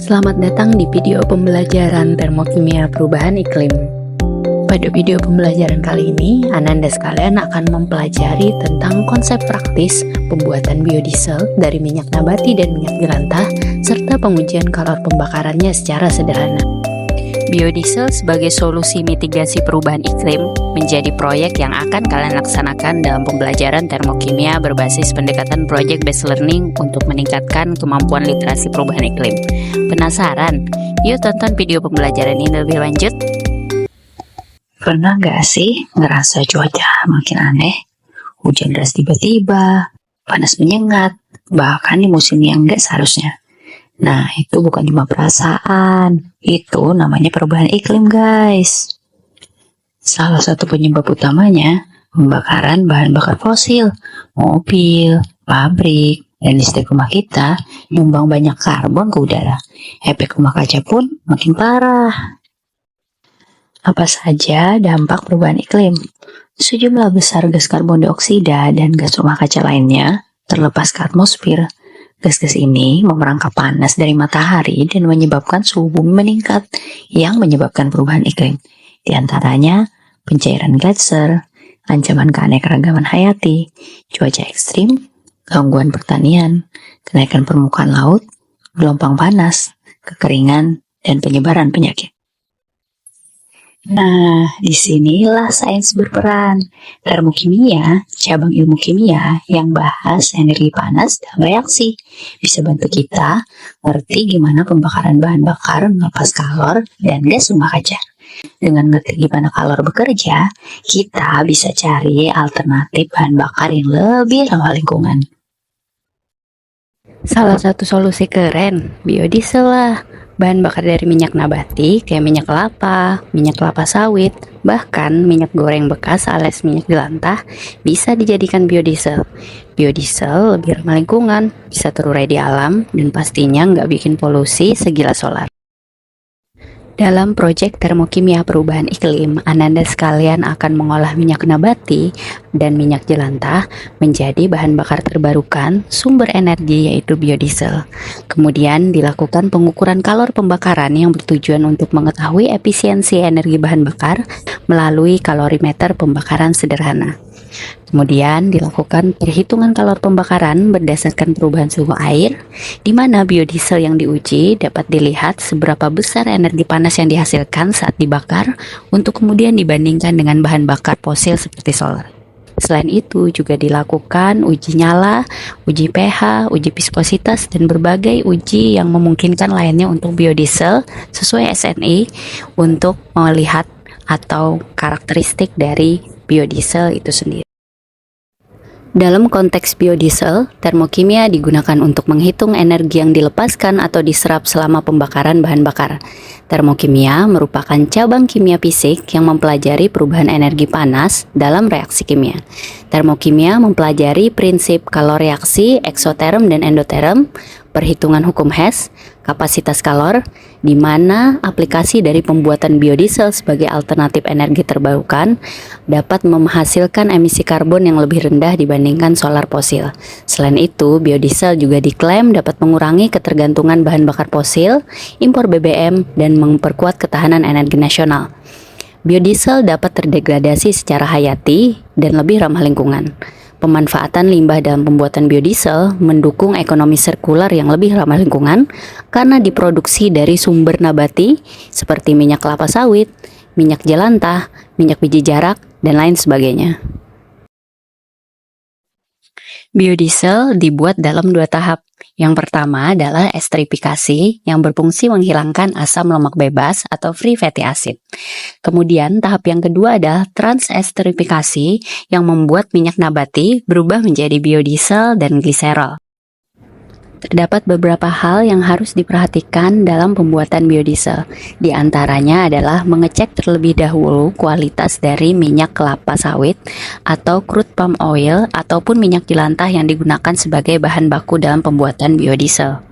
Selamat datang di video pembelajaran termokimia perubahan iklim. Pada video pembelajaran kali ini, Ananda sekalian akan mempelajari tentang konsep praktis pembuatan biodiesel dari minyak nabati dan minyak jelantah, serta pengujian kalor pembakarannya secara sederhana. Biodiesel sebagai solusi mitigasi perubahan iklim menjadi proyek yang akan kalian laksanakan dalam pembelajaran termokimia berbasis pendekatan project based learning untuk meningkatkan kemampuan literasi perubahan iklim. Penasaran? Yuk tonton video pembelajaran ini lebih lanjut. Pernah gak sih ngerasa cuaca makin aneh? Hujan deras tiba-tiba, panas menyengat, bahkan di musim yang gak seharusnya. Nah, itu bukan cuma perasaan, itu namanya perubahan iklim, guys. Salah satu penyebab utamanya, pembakaran bahan bakar fosil, mobil, pabrik, dan listrik rumah kita nyumbang banyak karbon ke udara. Efek rumah kaca pun makin parah. Apa saja dampak perubahan iklim? Sejumlah besar gas karbon dioksida dan gas rumah kaca lainnya terlepas ke atmosfer. Gas-gas ini memerangkap panas dari matahari dan menyebabkan suhu bumi meningkat yang menyebabkan perubahan iklim. Di antaranya pencairan gletser, ancaman keanekaragaman hayati, cuaca ekstrim, gangguan pertanian, kenaikan permukaan laut, gelombang panas, kekeringan, dan penyebaran penyakit. Nah, disinilah sains berperan. Termokimia, cabang ilmu kimia yang bahas energi panas dan reaksi, bisa bantu kita ngerti gimana pembakaran bahan bakar melepas kalor dan gas rumah kaca. Dengan ngerti gimana kalor bekerja, kita bisa cari alternatif bahan bakar yang lebih ramah lingkungan. Salah satu solusi keren, biodiesel lah. Bahan bakar dari minyak nabati kayak minyak kelapa sawit, bahkan minyak goreng bekas alias minyak jelantah bisa dijadikan biodiesel. Biodiesel lebih ramah lingkungan, bisa terurai di alam, dan pastinya nggak bikin polusi segila solar. Dalam proyek termokimia perubahan iklim, Ananda sekalian akan mengolah minyak nabati dan minyak jelantah menjadi bahan bakar terbarukan sumber energi yaitu biodiesel. Kemudian dilakukan pengukuran kalor pembakaran yang bertujuan untuk mengetahui efisiensi energi bahan bakar melalui kalorimeter pembakaran sederhana. Kemudian dilakukan perhitungan kalor pembakaran berdasarkan perubahan suhu air, di mana biodiesel yang diuji dapat dilihat seberapa besar energi panas yang dihasilkan saat dibakar untuk kemudian dibandingkan dengan bahan bakar fosil seperti solar. Selain itu juga dilakukan uji nyala, uji pH, uji viskositas, dan berbagai uji yang memungkinkan lainnya untuk biodiesel sesuai SNI untuk melihat atau karakteristik dari biodiesel itu sendiri. Dalam konteks biodiesel, termokimia digunakan untuk menghitung energi yang dilepaskan atau diserap selama pembakaran bahan bakar. Termokimia merupakan cabang kimia fisik yang mempelajari perubahan energi panas dalam reaksi kimia. Termokimia mempelajari prinsip kalor reaksi, eksoterm dan endoterm, perhitungan hukum Hess, kapasitas kalor, di mana aplikasi dari pembuatan biodiesel sebagai alternatif energi terbarukan dapat menghasilkan emisi karbon yang lebih rendah dibandingkan solar fosil. Selain itu, biodiesel juga diklaim dapat mengurangi ketergantungan bahan bakar fosil, impor BBM, dan memperkuat ketahanan energi nasional. Biodiesel dapat terdegradasi secara hayati dan lebih ramah lingkungan. Pemanfaatan limbah dalam pembuatan biodiesel mendukung ekonomi sirkular yang lebih ramah lingkungan karena diproduksi dari sumber nabati seperti minyak kelapa sawit, minyak jelantah, minyak biji jarak, dan lain sebagainya. Biodiesel dibuat dalam 2 tahap. Yang pertama adalah esterifikasi yang berfungsi menghilangkan asam lemak bebas atau free fatty acid. Kemudian tahap yang kedua adalah transesterifikasi yang membuat minyak nabati berubah menjadi biodiesel dan gliserol. Terdapat beberapa hal yang harus diperhatikan dalam pembuatan biodiesel. Di antaranya adalah mengecek terlebih dahulu kualitas dari minyak kelapa sawit atau crude palm oil ataupun minyak jelantah yang digunakan sebagai bahan baku dalam pembuatan biodiesel.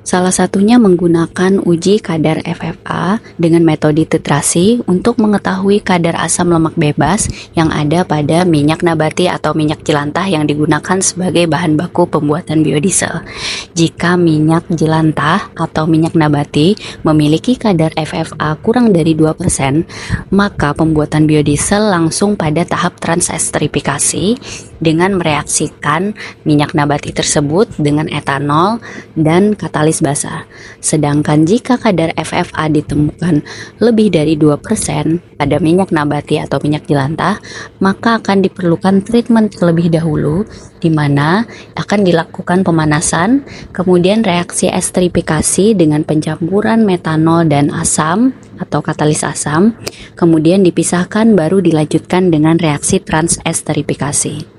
Salah satunya menggunakan uji kadar FFA dengan metode titrasi untuk mengetahui kadar asam lemak bebas yang ada pada minyak nabati atau minyak jelantah yang digunakan sebagai bahan baku pembuatan biodiesel. Jika minyak jelantah atau minyak nabati memiliki kadar FFA kurang dari 2%, maka pembuatan biodiesel langsung pada tahap transestrifikasi dengan mereaksikan minyak nabati tersebut dengan etanol dan katalis basa. Sedangkan jika kadar FFA ditemukan lebih dari 2% pada minyak nabati atau minyak jelantah, maka akan diperlukan treatment terlebih dahulu, di mana akan dilakukan pemanasan, kemudian reaksi estrifikasi dengan pencampuran metanol dan asam atau katalis asam, kemudian dipisahkan baru dilanjutkan dengan reaksi transestrifikasi.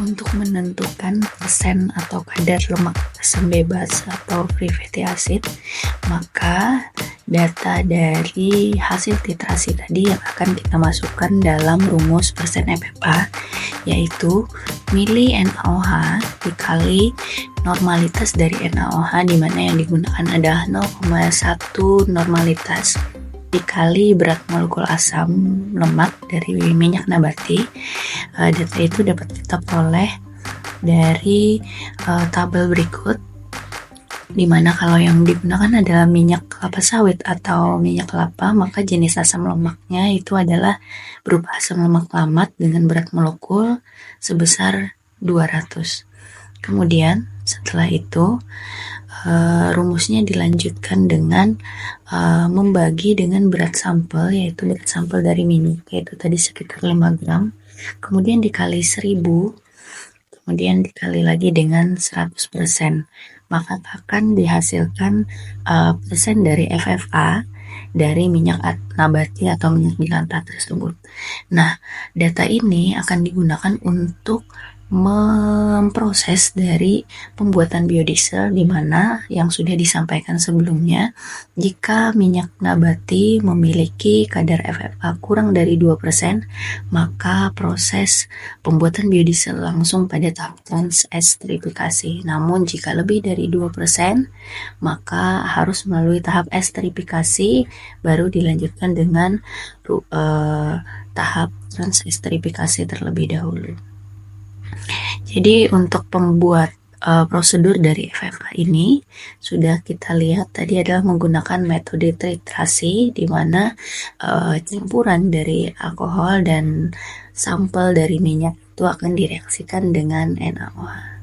Untuk menentukan persen atau kadar lemak asam bebas atau free fatty acid, maka data dari hasil titrasi tadi yang akan kita masukkan dalam rumus persen FFA, yaitu mili NaOH dikali normalitas dari NaOH, di mana yang digunakan adalah 0,1 normalitas dikali berat molekul asam lemak dari minyak nabati. Data itu dapat kita peroleh dari tabel berikut, dimana kalau yang digunakan adalah minyak kelapa sawit atau minyak kelapa, maka jenis asam lemaknya itu adalah berupa asam lemak lamat dengan berat molekul sebesar 200. Kemudian setelah itu rumusnya dilanjutkan dengan membagi dengan berat sampel, yaitu berat sampel dari minyak, yaitu tadi sekitar 5 gram, kemudian dikali 1000, kemudian dikali lagi dengan 100%, maka akan dihasilkan persen dari FFA dari minyak nabati atau minyak jelantah tersebut. Nah, data ini akan digunakan untuk memproses dari pembuatan biodiesel, di mana yang sudah disampaikan sebelumnya, jika minyak nabati memiliki kadar FFA kurang dari 2%, maka proses pembuatan biodiesel langsung pada tahap transestrifikasi. Namun jika lebih dari 2%, maka harus melalui tahap estrifikasi, baru dilanjutkan dengan tahap transestrifikasi terlebih dahulu. Jadi untuk pembuat prosedur dari FFA ini sudah kita lihat tadi adalah menggunakan metode titrasi, di mana campuran dari alkohol dan sampel dari minyak itu akan direaksikan dengan NaOH.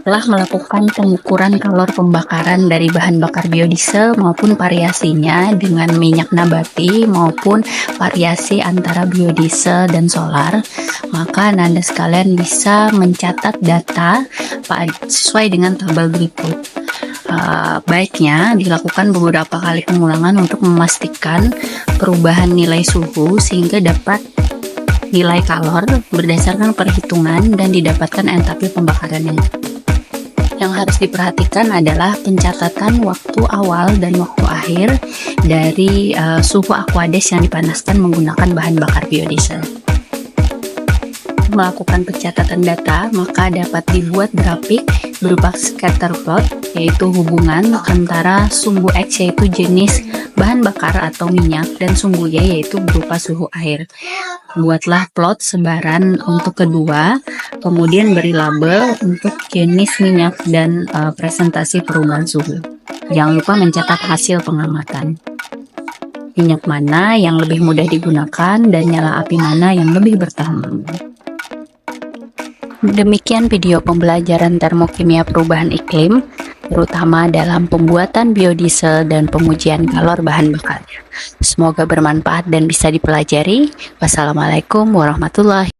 Telah melakukan pengukuran kalor pembakaran dari bahan bakar biodiesel maupun variasinya dengan minyak nabati maupun variasi antara biodiesel dan solar, maka Anda sekalian bisa mencatat data sesuai dengan tabel berikut. Baiknya dilakukan beberapa kali pengulangan untuk memastikan perubahan nilai suhu sehingga dapat nilai kalor berdasarkan perhitungan dan didapatkan entapi pembakaran yang tepat. Yang harus diperhatikan adalah pencatatan waktu awal dan waktu akhir, dari suhu Aquades yang dipanaskan menggunakan bahan bakar biodiesel. Melakukan pencatatan data, maka dapat dibuat grafik berupa scatter plot, yaitu hubungan antara sumbu X yaitu jenis bahan bakar atau minyak dan sumbu Y yaitu berupa suhu air. Buatlah plot sebaran untuk kedua, kemudian beri label untuk jenis minyak dan presentasi perubahan suhu. Jangan lupa mencatat hasil pengamatan. Minyak mana yang lebih mudah digunakan dan nyala api mana yang lebih bertahan lama. Demikian video pembelajaran termokimia perubahan iklim, terutama dalam pembuatan biodiesel dan pengujian kalor bahan bakarnya. Semoga bermanfaat dan bisa dipelajari. Wassalamualaikum warahmatullahi wabarakatuh.